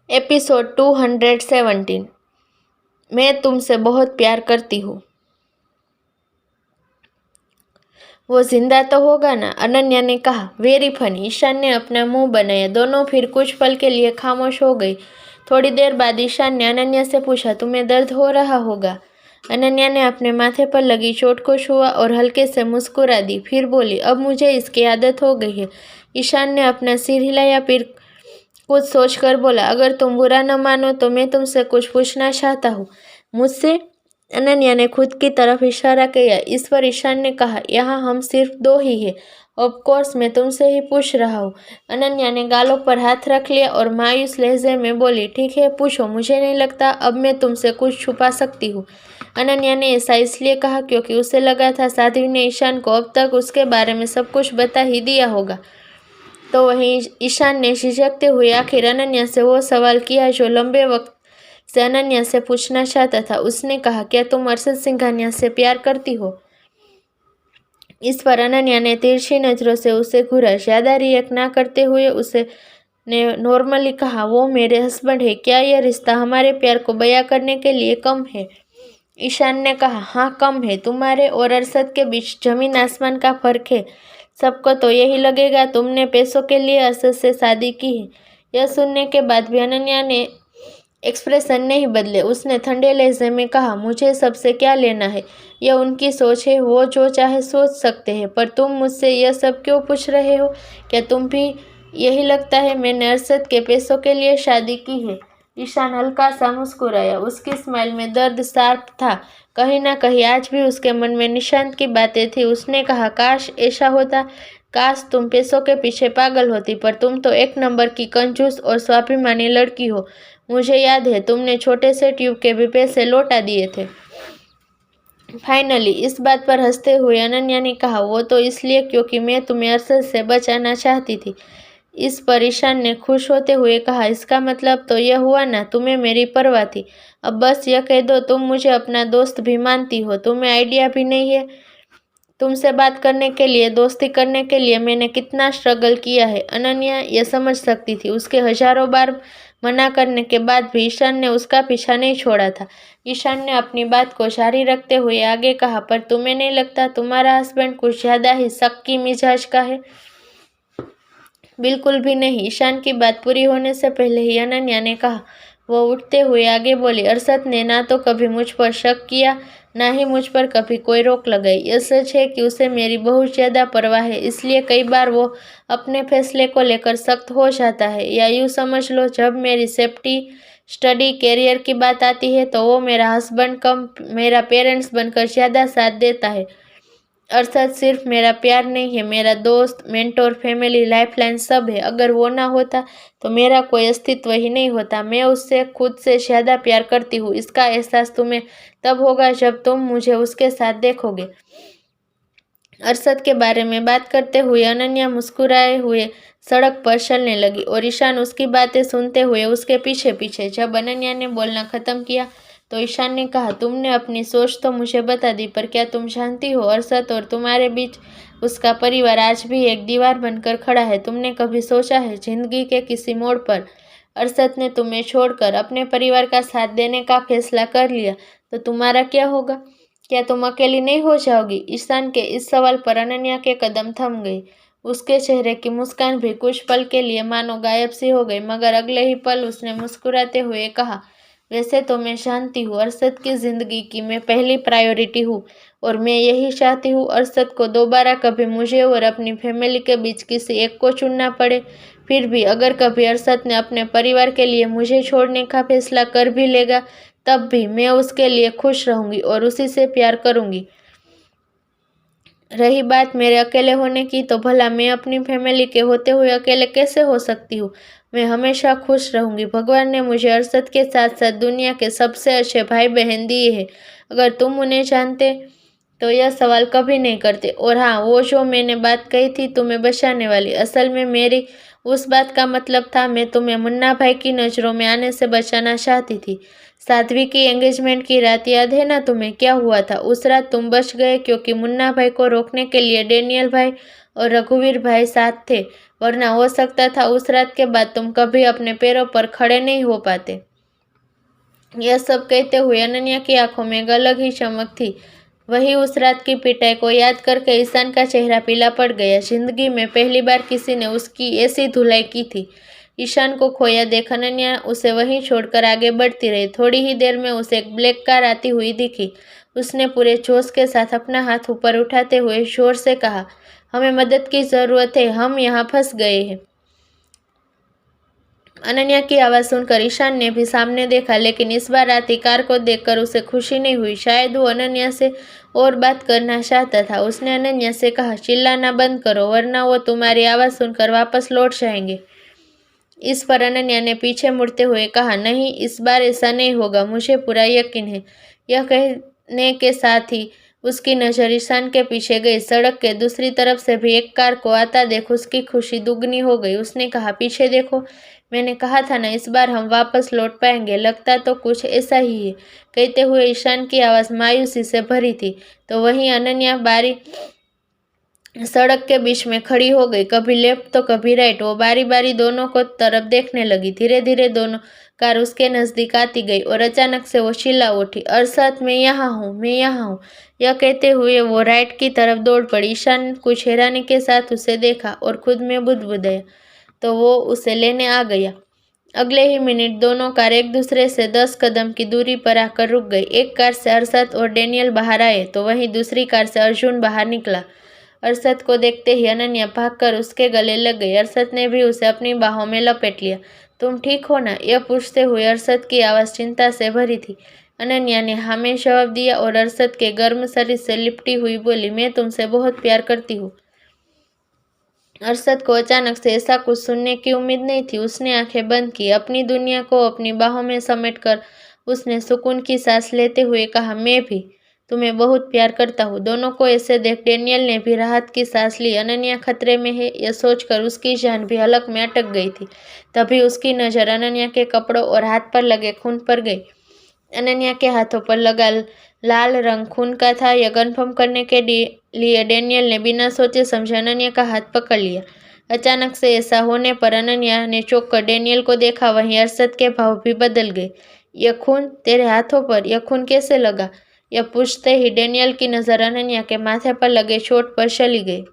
Episode 217। मैं तुमसे बहुत प्यार करती हूँ। वो जिंदा तो होगा ना? अनन्या ने कहा। Very funny. ईशान ने अपना मुंह बनाया। दोनों फिर कुछ पल के लिए खामोश हो गई। थोड़ी देर बाद ईशान ने अनन्या से पूछा, तुम्हें दर्द हो रहा होगा? अनन्या ने अपने माथे पर लगी चोट को छुआ और हल्के से मुस्कुरा दी। फिर बोली, अब मुझे इसकी आदत हो गई है। ईशान ने अपना सिर हिलाया, फिर कुछ सोचकर बोला, अगर तुम बुरा न मानो तो मैं तुमसे कुछ पूछना चाहता हूँ। मुझसे? अनन्या ने खुद की तरफ इशारा किया। इस पर ईशान ने कहा, यहाँ हम सिर्फ दो ही हैं। ऑफ कोर्स मैं तुमसे ही पूछ रहा हूँ। अनन्या ने गालों पर हाथ रख लिया और मायूस लहजे में बोली, ठीक है पूछो। मुझे नहीं लगता अब मैं तुमसे कुछ छुपा सकती हूँ। अनन्या ने ऐसा इसलिए कहा क्योंकि उसे लगा था साध्वी ने ईशान को अब तक उसके बारे में सब कुछ बता ही दिया होगा। तो वहीं ईशान ने झिझकते हुए आखिर अनन्या से वो सवाल किया जो लंबे वक्त से अनन्या से पूछना चाहता था। उसने कहा, क्या तुम अरशद सिंघानिया से प्यार करती हो? इस पर अनन्या ने तिरछी नजरों से उसे घूरा। ज्यादा रिएक्ट ना करते हुए उसे ने नॉर्मली कहा, वो मेरे हस्बैंड है। क्या यह रिश्ता हमारे प्यार को बयां करने के लिए कम है? ईशान ने कहा, हाँ कम है। तुम्हारे और अरशद के बीच जमीन आसमान का फर्क है। सबको तो यही लगेगा तुमने पैसों के लिए अरशद से शादी की है। यह सुनने के बाद भी अनन्या ने एक्सप्रेशन नहीं बदले। उसने ठंडे लहजे में कहा, मुझे सबसे क्या लेना है? यह उनकी सोच है, वो जो चाहे सोच सकते हैं। पर तुम मुझसे यह सब क्यों पूछ रहे हो? क्या तुम भी यही लगता है मैंने अरशद के पैसों के लिए शादी की है? ईशान हल्का सा मुस्कुराया। उसकी स्माइल में दर्द शार्प था। कहीं ना कहीं आज भी उसके मन में निशांत की बातें थी। उसने कहा, काश ऐसा होता। काश तुम पैसों के पीछे पागल होती, पर तुम तो एक नंबर की कंजूस और स्वाभिमानी लड़की हो। मुझे याद है तुमने छोटे से ट्यूब के भी पैसे लौटा दिए थे। फाइनली इस बात पर हंसते हुए अनन्या ने कहा, वो तो इसलिए क्योंकि मैं तुम्हें अरशद से बचाना चाहती थी। इस पर ईशान ने खुश होते हुए कहा, इसका मतलब तो यह हुआ ना, तुम्हें मेरी परवाह थी। अब बस यह कह दो तुम मुझे अपना दोस्त भी मानती हो। तुम्हें आइडिया भी नहीं है तुमसे बात करने के लिए, दोस्ती करने के लिए मैंने कितना स्ट्रगल किया है। अनन्या यह समझ सकती थी। उसके हजारों बार मना करने के बाद भी ईशान ने उसका पीछा नहीं छोड़ा था। ईशान ने अपनी बात को जारी रखते हुए आगे कहा, पर तुम्हें नहीं लगता तुम्हारा हस्बैंड कुछ ज्यादा ही शक्की मिजाज का है? बिल्कुल भी नहीं। ईशान की बात पूरी होने से पहले ही अनन्या ने कहा। वो उठते हुए आगे बोली, अरशद ने ना तो कभी मुझ पर शक किया, ना ही मुझ पर कभी कोई रोक लगाई। यह सच है कि उसे मेरी बहुत ज्यादा परवाह है, इसलिए कई बार वो अपने फैसले को लेकर सख्त हो जाता है। या यूँ समझ लो, जब मेरी सेफ्टी, स्टडी, कैरियर की बात आती है तो वो मेरा हस्बैंड कम मेरा पेरेंट्स बनकर ज्यादा साथ देता है। अरशद सिर्फ मेरा प्यार नहीं है, मेरा दोस्त, मेंटोर, फैमिली, लाइफलाइन सब है। अगर वो ना होता तो मेरा कोई अस्तित्व ही नहीं होता। मैं उससे खुद से ज्यादा प्यार करती हूँ। इसका एहसास तुम्हें तब होगा जब तुम मुझे उसके साथ देखोगे। अरशद के बारे में बात करते हुए अनन्या मुस्कुराए हुए सड़क पर चलने लगी और ईशान उसकी बातें सुनते हुए उसके पीछे पीछे। जब अनन्या ने बोलना खत्म किया तो ईशान ने कहा, तुमने अपनी सोच तो मुझे बता दी, पर क्या तुम जानती हो अरशद और तुम्हारे बीच उसका परिवार आज भी एक दीवार बनकर खड़ा है। तुमने कभी सोचा है जिंदगी के किसी मोड़ पर अरशद ने तुम्हें छोड़कर अपने परिवार का साथ देने का फैसला कर लिया तो तुम्हारा क्या होगा? क्या तुम अकेली नहीं हो जाओगी? ईशान के इस सवाल पर अनन्या के कदम थम गई। उसके चेहरे की मुस्कान भी कुछ पल के लिए मानो गायब सी हो गई, मगर अगले ही पल उसने मुस्कुराते हुए कहा, वैसे तो मैं जानती हूँ अरशद की जिंदगी की मैं पहली प्रायोरिटी हूँ और मैं यही चाहती हूँ अरशद को दोबारा कभी मुझे और अपनी फैमिली के बीच किसी एक को चुनना पड़े। फिर भी अगर कभी अरशद ने अपने परिवार के लिए मुझे छोड़ने का फैसला कर भी लेगा तब भी मैं उसके लिए खुश रहूंगी और उसी से प्यार करूंगी। रही बात मेरे अकेले होने की, तो भला मैं अपनी फैमिली के होते हुए अकेले कैसे हो सकती हूँ? मैं हमेशा खुश रहूंगी। भगवान ने मुझे अरशद के साथ साथ दुनिया के सबसे अच्छे भाई बहन दिए हैं। अगर तुम उन्हें जानते तो यह सवाल कभी नहीं करते। और हाँ, वो जो मैंने बात कही थी तुम्हें बचाने वाली, असल में मेरी उस बात का मतलब था मैं तुम्हें मुन्ना भाई की नज़रों में आने से बचाना चाहती थी। साध्वी की एंगेजमेंट की रात याद है ना तुम्हें? क्या हुआ था उस रात? तुम बच गए क्योंकि मुन्ना भाई को रोकने के लिए डेनियल भाई और रघुवीर भाई साथ थे, वरना हो सकता था उस रात के बाद तुम कभी अपने पैरों पर खड़े नहीं हो पाते। यह सब कहते हुए अनन्या की आंखों में एक अलग ही चमक थी। वही उस रात की पिटाई को याद करके ईशान का चेहरा पीला पड़ गया। जिंदगी में पहली बार किसी ने उसकी ऐसी धुलाई की थी। ईशान को खोया देख अनन्या उसे वहीं छोड़कर आगे बढ़ती रही। थोड़ी ही देर में उसे एक ब्लैक कार आती हुई दिखी। उसने पूरे जोश के साथ अपना हाथ ऊपर उठाते हुए जोर से कहा, हमें मदद की जरूरत है, हम यहाँ फंस गए हैं। अनन्या की आवाज़ सुनकर ईशान ने भी सामने देखा, लेकिन इस बार आती कार को देखकर उसे खुशी नहीं हुई। शायद वो अनन्या से और बात करना चाहता था। उसने अनन्या से कहा, चिल्लाना बंद करो वरना वो तुम्हारी आवाज़ सुनकर वापस लौट जाएंगे। इस पर अनन्या ने पीछे मुड़ते हुए कहा, नहीं, इस बार ऐसा नहीं होगा, मुझे पूरा यकीन है। यह कहने के साथ ही उसकी नज़र ईशान के पीछे गई। सड़क के दूसरी तरफ से भी एक कार को आता देख उसकी खुशी दुगनी हो गई। उसने कहा, पीछे देखो, मैंने कहा था ना, इस बार हम वापस लौट पाएंगे, लगता तो कुछ ऐसा ही है। कहते हुए ईशान की आवाज़ मायूसी से भरी थी। तो वहीं अनन्या बारी सड़क के बीच में खड़ी हो गई, कभी लेफ्ट तो कभी राइट। वो बारी बारी दोनों को तरफ देखने लगी। धीरे धीरे दोनों कार उसके नजदीक आती गई और अचानक से वो चिल्ला उठी, अरशद, मैं यहाँ हूँ, मैं यहाँ हूँ। यह कहते हुए वो राइट की तरफ दौड़ पड़ी। ईशान कुछ हैरानी के साथ उसे देखा और खुद में बुदबुदाया तो वो उसे लेने आ गया। अगले ही मिनट दोनों कार एक दूसरे से 10 कदम की दूरी पर आकर रुक गई। एक कार से अरशद और डेनियल बाहर आए तो वहीं दूसरी कार से अर्जुन बाहर निकला। अरशद को देखते ही अनन्या भागकर उसके गले लग गई। अरशद ने भी उसे अपनी बाहों में लपेट लिया। तुम ठीक हो ना? यह पूछते हुए अरशद की आवाज़ चिंता से भरी थी। अनन्या ने हाँ में जवाब दिया और अरशद के गर्म शरीर से लिपटी हुई बोली, मैं तुमसे बहुत प्यार करती हूँ। अरशद को अचानक से ऐसा कुछ सुनने की उम्मीद नहीं थी। उसने आंखें बंद की। अपनी दुनिया को अपनी बाहों में समेटकर उसने सुकून की सांस लेते हुए कहा, मैं भी तुम्हें बहुत प्यार करता हूँ। दोनों को ऐसे देख डेनियल ने भी राहत की सांस ली। अनन्या खतरे में है यह सोचकर उसकी जान भी हलक में अटक गई थी। तभी उसकी नज़र अनन्या के कपड़ों और हाथ पर लगे खून पर गई। अनन्या के हाथों पर लगा लाल रंग खून का था। यह कन्फर्म करने के लिए डेनियल ने बिना सोचे समझे अनन्या का हाथ पकड़ लिया। अचानक से ऐसा होने पर अनन्या ने चौंक कर डेनियल को देखा। वहीं अरशद के भाव भी बदल गए। यह खून तेरे हाथों पर, यह खून कैसे लगा? यह पूछते ही डेनियल की नज़र अनन्या के माथे पर लगे चोट पर चली गई।